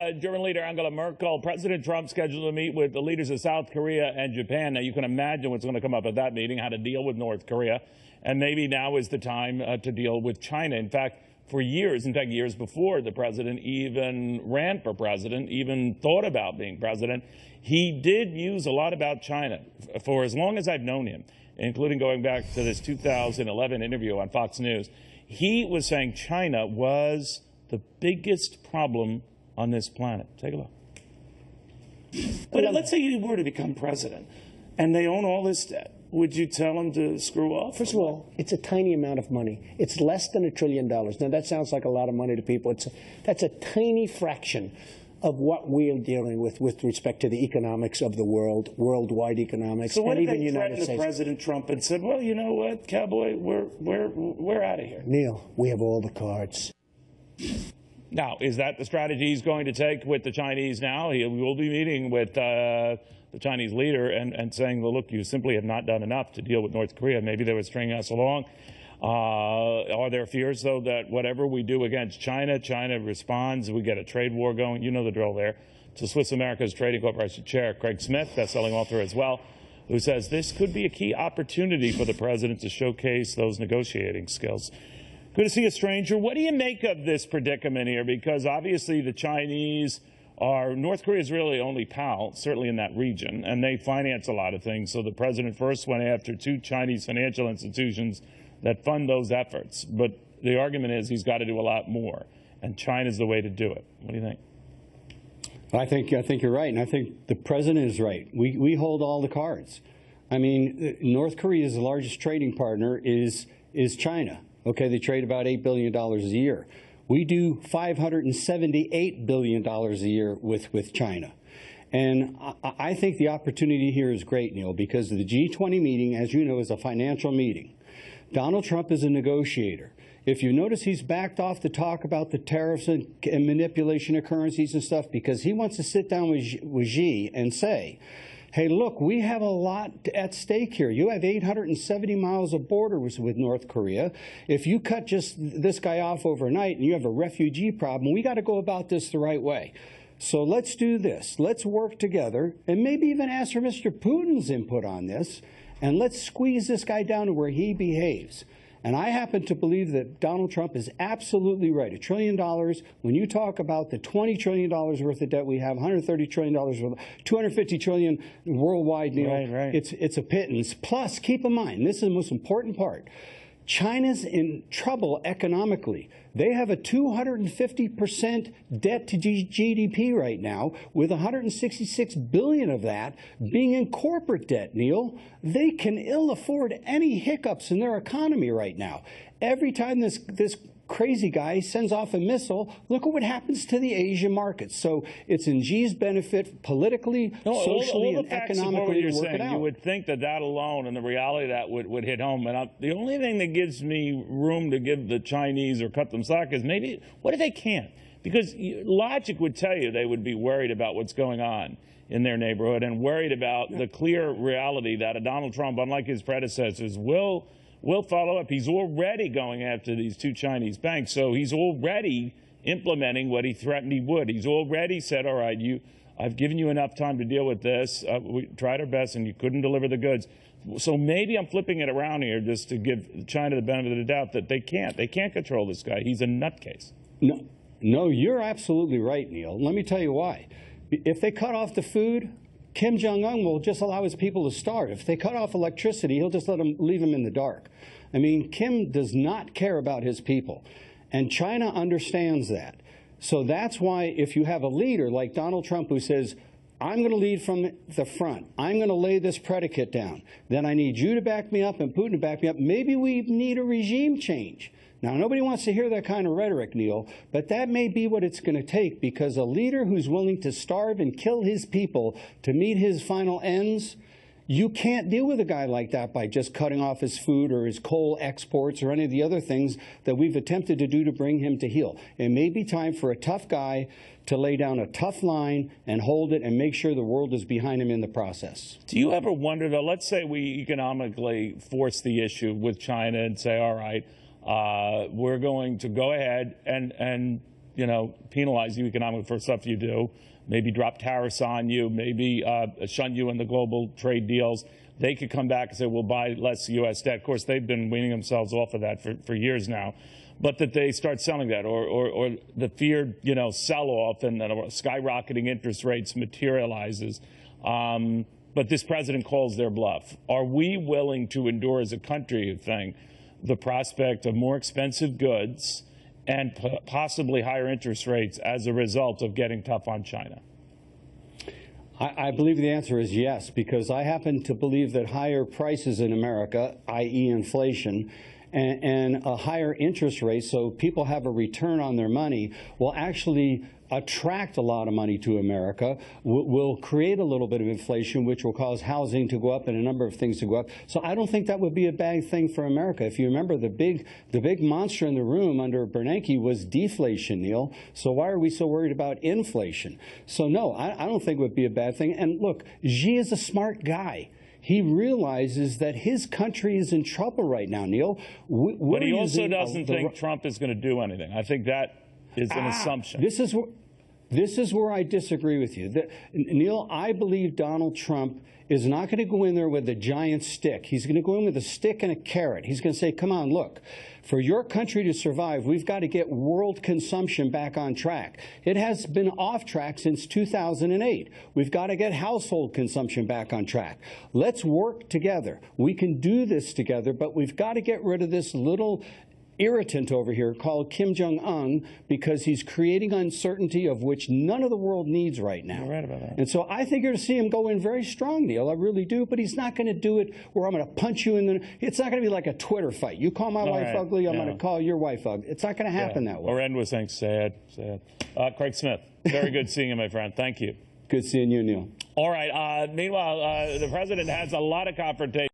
German leader Angela Merkel, President Trump scheduled to meet with the leaders of South Korea and Japan. Now, you can imagine what's going to come up at that meeting, how to deal with North Korea. And maybe now is the time to deal with China. In fact, for years, years before the president even ran for president, even thought about being president, he did use a lot about China for as long as I've known him, including going back to this 2011 interview on Fox News. He was saying China was the biggest problem on this planet. Take a look. But let's say you were to become president and they own all this debt. Would you tell them to screw off? First of all, it's a tiny amount of money. It's less than $1 trillion. Now, that sounds like a lot of money to people. That's a tiny fraction of what we're dealing with respect to the economics of the world, worldwide economics, so what and if even they United threatened States. President Trump and said, well, you know what, cowboy, we're out of here. Neil, we have all the cards. Now, is that the strategy he's going to take with the Chinese now? He will be meeting with the Chinese leader and saying, well, look, you simply have not done enough to deal with North Korea. Maybe they were stringing us along. Are there fears, though, that whatever we do against China, China responds, we get a trade war going? You know the drill there. So Swiss America's Trading Corporation Chair Craig Smith, best-selling author as well, who says this could be a key opportunity for the president to showcase those negotiating skills. Good to see a stranger. What do you make of this predicament here? Because obviously the Chinese are North Korea's really only pal, certainly in that region, and they finance a lot of things. So the president first went after 2 Chinese financial institutions that fund those efforts. But the argument is he's got to do a lot more, and China's the way to do it. What do you think? I think you're right, and I think the president is right. We hold all the cards. I mean, North Korea's largest trading partner is China. Okay, they trade about $8 billion a year. We do $578 billion a year with China. And I think the opportunity here is great, Neil, because the G20 meeting, as you know, is a financial meeting. Donald Trump is a negotiator. If you notice, he's backed off to talk about the tariffs and manipulation of currencies and stuff because he wants to sit down with Xi and say, hey, look, we have a lot at stake here. You have 870 miles of border with North Korea. If you cut just this guy off overnight and you have a refugee problem, we got to go about this the right way. So let's do this. Let's work together and maybe even ask for Mr. Putin's input on this, and let's squeeze this guy down to where he behaves. And I happen to believe that Donald Trump is absolutely right. $1 trillion, when you talk about the $20 trillion worth of debt we have, $130 trillion worth, $250 trillion worldwide, Neil, right. It's a pittance. Plus, keep in mind, this is the most important part, China's in trouble economically. They have a 250% debt to GDP right now, with $166 billion of that being in corporate debt, Neil. They can ill afford any hiccups in their economy right now. Every time this crazy guy sends off a missile, look at what happens to the Asian markets. So it's in Xi's benefit politically, socially, and economically to work it out. You would think that alone and the reality of that would hit home. And the only thing that gives me room to give the Chinese or cut them slack is maybe, what if they can't? Because logic would tell you they would be worried about what's going on in their neighborhood and worried about the clear reality that a Donald Trump, unlike his predecessors, will follow up. He's already going after these 2 Chinese banks, so he's already implementing what he threatened he would. He's already said, all right, I've given you enough time to deal with this. We tried our best, and you couldn't deliver the goods. So maybe I'm flipping it around here just to give China the benefit of the doubt that they can't control this guy. He's a nutcase. No, you're absolutely right, Neil. Let me tell you why. If they cut off the food, Kim Jong-un will just allow his people to starve. If they cut off electricity, he'll just leave them in the dark. I mean, Kim does not care about his people, and China understands that. So that's why if you have a leader like Donald Trump who says, I'm going to lead from the front, I'm going to lay this predicate down, then I need you to back me up and Putin to back me up, maybe we need a regime change. Now, nobody wants to hear that kind of rhetoric, Neil, but that may be what it's going to take, because a leader who's willing to starve and kill his people to meet his final ends, you can't deal with a guy like that by just cutting off his food or his coal exports or any of the other things that we've attempted to do to bring him to heel. It may be time for a tough guy to lay down a tough line and hold it and make sure the world is behind him in the process. Do you ever wonder, though, let's say we economically force the issue with China and say, all right, we're going to go ahead and penalize you economically for stuff you do, maybe drop tariffs on you, maybe shun you in the global trade deals. They could come back and say, we'll buy less U.S. debt. Of course, they've been weaning themselves off of that for years now. But that they start selling that, or the feared, sell-off and then skyrocketing interest rates materializes. But this president calls their bluff. Are we willing to endure as a country, you think, the prospect of more expensive goods and possibly higher interest rates as a result of getting tough on China? I believe the answer is yes, because I happen to believe that higher prices in America, i.e. inflation, and a higher interest rate, so people have a return on their money, will actually attract a lot of money to America, will create a little bit of inflation, which will cause housing to go up and a number of things to go up. So I don't think that would be a bad thing for America. If you remember, the big monster in the room under Bernanke was deflation, Neil. So why are we so worried about inflation? So no, I don't think it would be a bad thing. And look, Xi is a smart guy. He realizes that his country is in trouble right now, Neil. But he also doesn't think Trump is going to do anything. I think that is an assumption. This is where I disagree with you. Neil, I believe Donald Trump is not going to go in there with a giant stick. He's going to go in with a stick and a carrot. He's going to say, come on, look, for your country to survive, we've got to get world consumption back on track. It has been off track since 2008. We've got to get household consumption back on track. Let's work together. We can do this together, but we've got to get rid of this little irritant over here called Kim Jong-un, because he's creating uncertainty of which none of the world needs right now. You're right about that. And so I think you're going to see him go in very strong, Neil. I really do. But he's not going to do it where I'm going to punch you in the... It's not going to be like a Twitter fight. You call my wife ugly, I'm going to call your wife ugly. It's not going to happen that way. Or end with saying sad. Craig Smith, very good seeing you, my friend. Thank you. Good seeing you, Neil. All right. Meanwhile, the president has a lot of confrontation.